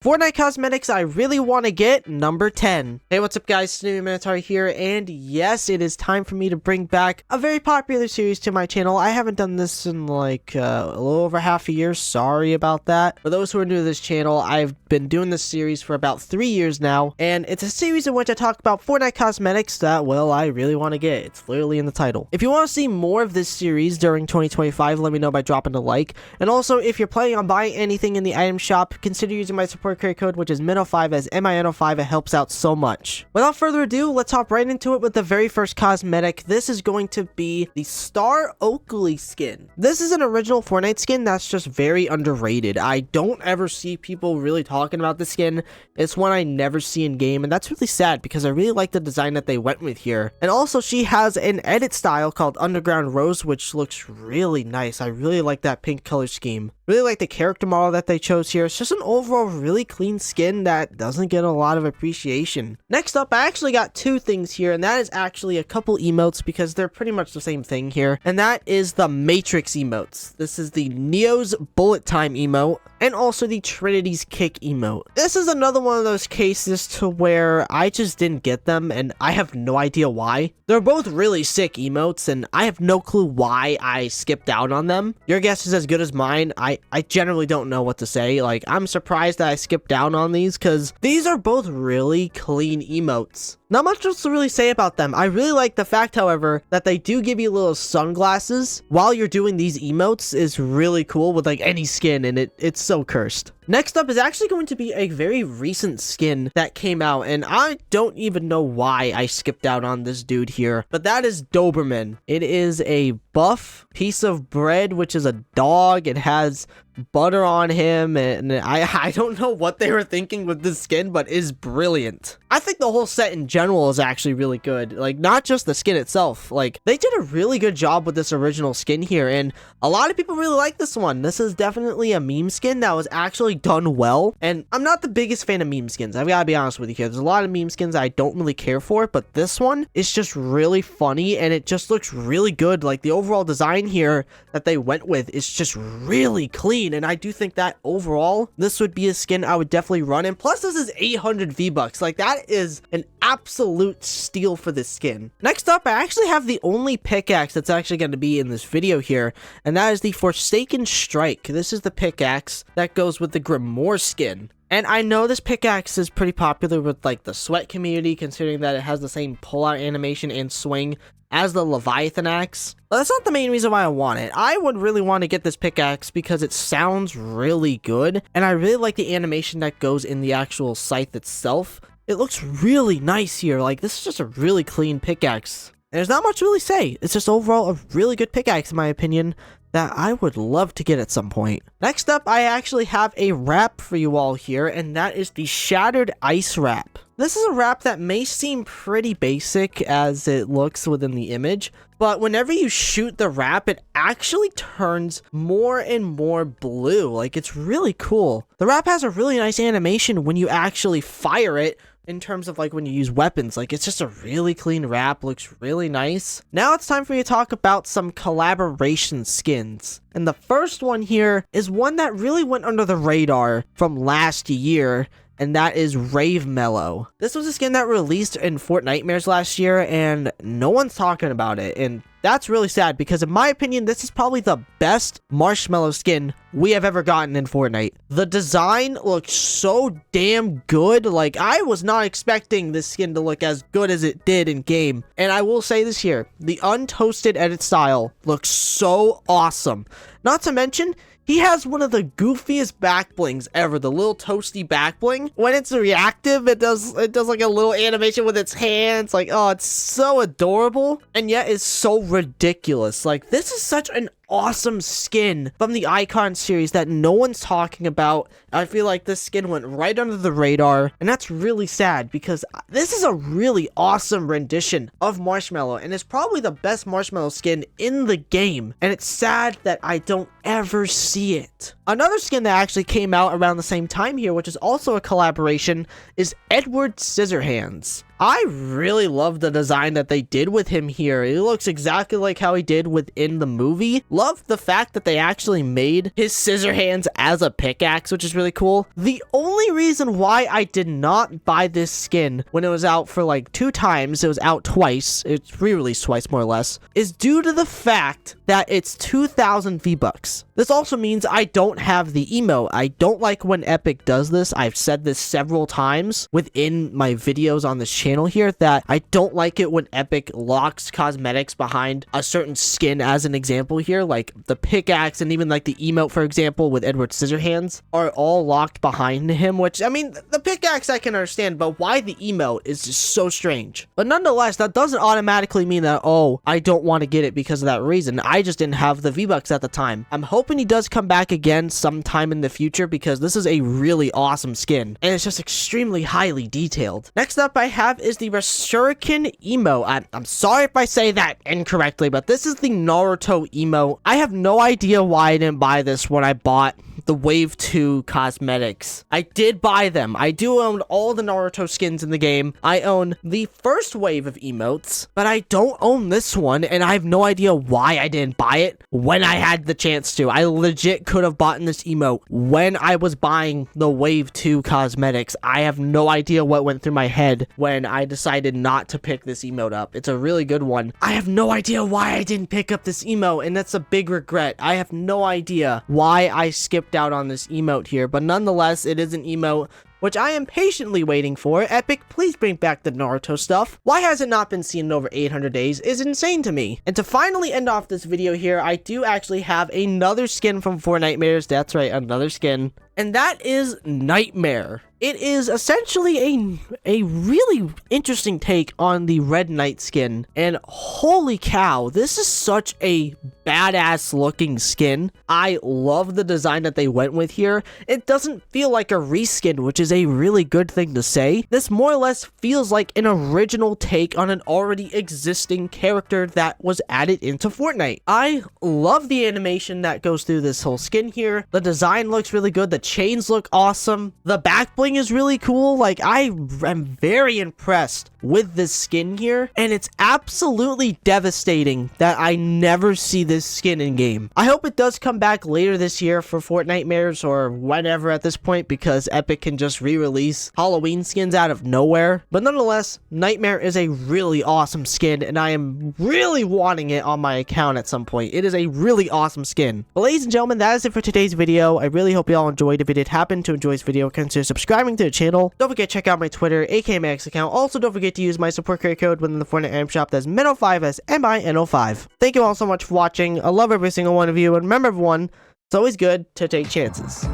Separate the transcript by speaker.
Speaker 1: Fortnite cosmetics I really want to get, number 10. Hey, what's up guys, Snowy Minotaur here, and yes, it is time for me to bring back a very popular series to my channel. I haven't done this in like a little over half a year, sorry about that. For those who are new to this channel, I've been doing this series for about 3 years now, and it's a series in which I talk about Fortnite cosmetics that, well, I really want to get. It's literally in the title. If you want to see more of this series during 2025, let me know by dropping a like, and also if you're planning on buying anything in the item shop, consider using my support credit code, which is MINO5 as MINO5. It helps out so much. Without further ado, let's hop right into it with the very first cosmetic. This is going to be the Star Oakley skin. This is an original Fortnite skin that's just very underrated. I don't ever see people really talking about this skin. It's one I never see in game, and that's really sad because I really like the design that they went with here. And also she has an edit style called Underground Rose, which looks really nice. I really like that pink color scheme. Really like the character model that they chose here. It's just an overall really clean skin that doesn't get a lot of appreciation. Next up, I actually got two things here, and that is actually a couple emotes because they're pretty much the same thing here. And that is the Matrix emotes. This is the Neo's Bullet Time emote and also the Trinity's Kick emote. This is another one of those cases to where I just didn't get them, and I have no idea why. They're both really sick emotes, and I have no clue why I skipped out on them. Your guess is as good as mine. I generally don't know what to say. Like, I'm surprised that I skipped down on these because these are both really clean emotes. Not much else to really say about them. I really like the fact, however, that they do give you little sunglasses while you're doing these emotes is really cool with like any skin, and it's so cursed. Next up is actually going to be a very recent skin that came out, and I don't even know why I skipped out on this dude here, but that is Doberman. It is a buff piece of bread, which is a dog. It has butter on him, and I don't know what they were thinking with this skin, but is brilliant. I think the whole set in general is actually really good. Like, not just the skin itself. Like, they did a really good job with this original skin here, and a lot of people really like this one. This is definitely a meme skin that was actually done well, and I'm not the biggest fan of meme skins. I've got to be honest with you here. There's a lot of meme skins I don't really care for, but this one is just really funny, and it just looks really good. Like, the overall design here that they went with is just really clean, and I do think that overall this would be a skin I would definitely run. And plus, this is 800 V-Bucks. Like, that is an absolute steal for this skin. Next up, I actually have the only pickaxe that's actually going to be in this video here, and that is the Forsaken Strike. This is the pickaxe that goes with the Grimoire skin. And I know this pickaxe is pretty popular with like the sweat community, considering that it has the same pull-out animation and swing as the Leviathan axe. But that's not the main reason why I want it. I would really want to get this pickaxe because it sounds really good, and I really like the animation that goes in the actual scythe itself. It looks really nice here. Like, this is just a really clean pickaxe. There's not much to really say. It's just overall a really good pickaxe in my opinion that I would love to get at some point. Next up, I actually have a wrap for you all here, and that is the Shattered Ice Wrap. This is a wrap that may seem pretty basic as it looks within the image, but whenever you shoot the wrap, it actually turns more and more blue. Like, it's really cool. The wrap has a really nice animation when you actually fire it, in terms of like when you use weapons. Like, it's just a really clean wrap, looks really nice. Now it's time for me to talk about some collaboration skins. And the first one here is one that really went under the radar from last year, and that is Ravemellow. This was a skin that released in Fortnitemares last year, and no one's talking about it, and that's really sad because in my opinion, this is probably the best marshmallow skin we have ever gotten in Fortnite. The design looks so damn good. Like, I was not expecting this skin to look as good as it did in game. And I will say this here, the untoasted edit style looks so awesome. Not to mention, he has one of the goofiest back blings ever, the little toasty back bling. When it's reactive, it does like a little animation with its hands. Like, oh, it's so adorable, and yet it's so ridiculous. Like, this is such an awesome skin from the Icon series that no one's talking about. I feel like this skin went right under the radar, and that's really sad because this is a really awesome rendition of Marshmallow, and it's probably the best Marshmallow skin in the game, and it's sad that I don't ever see it. Another skin that actually came out around the same time here, which is also a collaboration, is Edward Scissorhands. I really love the design that they did with him here. It looks exactly like how he did within the movie. Love the fact that they actually made his scissor hands as a pickaxe, which is really cool. The only reason why I did not buy this skin when it was out for like 2 times, it was out twice, it's re-released twice more or less, is due to the fact that it's 2,000 V-Bucks. This also means I don't have the emote. I don't like when Epic does this. I've said this several times within my videos on this channel here that I don't like it when Epic locks cosmetics behind a certain skin. As an example here, like the pickaxe and even like the emote, for example, with Edward Scissorhands are all locked behind him, which, I mean, the pickaxe I can understand, but why the emote is just so strange. But nonetheless, that doesn't automatically mean that, oh, I don't want to get it because of that reason. I just didn't have the V-Bucks at the time. I'm hoping he does come back again sometime in the future because this is a really awesome skin and it's just extremely highly detailed. Next up I have is the Shuriken emote. I'm sorry if I say that incorrectly, but this is the Naruto emote. I have no idea why I didn't buy this when I bought the Wave 2 cosmetics. I did buy them. I do own all the Naruto skins in the game. I own the first wave of emotes, but I don't own this one, and I have no idea why I didn't buy it when I had the chance to. I legit could have bought this emote when I was buying the Wave 2 cosmetics. I have no idea what went through my head when I decided not to pick this emote up. It's a really good one. I have no idea why I didn't pick up this emote, and that's a big regret. I have no idea why I skipped out on this emote here, but nonetheless, it is an emote which I am patiently waiting for. Epic, please bring back the Naruto stuff. Why has it not been seen in over 800 days is insane to me. And to finally end off this video here, I do actually have another skin from Fortnite. That's right, another skin. And that is Nightmare. It is essentially a really interesting take on the Red Knight skin. And holy cow, this is such a badass looking skin. I love the design that they went with here. It doesn't feel like a reskin, which is a really good thing to say. This more or less feels like an original take on an already existing character that was added into Fortnite. I love the animation that goes through this whole skin here. The design looks really good. The chains look awesome. The back bling is really cool. Like, I am very impressed with this skin here, and it's absolutely devastating that I never see this skin in game. I hope it does come back later this year for Fortnitemares or whenever at this point, because Epic can just re-release Halloween skins out of nowhere. But nonetheless, Nightmare is a really awesome skin, and I am really wanting it on my account at some point. It is a really awesome skin. But ladies and gentlemen, that is it for today's video. I really hope you all enjoyed. If you did happen to enjoy this video, consider subscribing to the channel. Don't forget to check out my Twitter, aka my X account. Also, don't forget to use my support creator code within the Fortnite item shop. That's MINO5, that's MINO5. Thank you all so much for watching. I love every single one of you, and remember everyone, it's always good to take chances.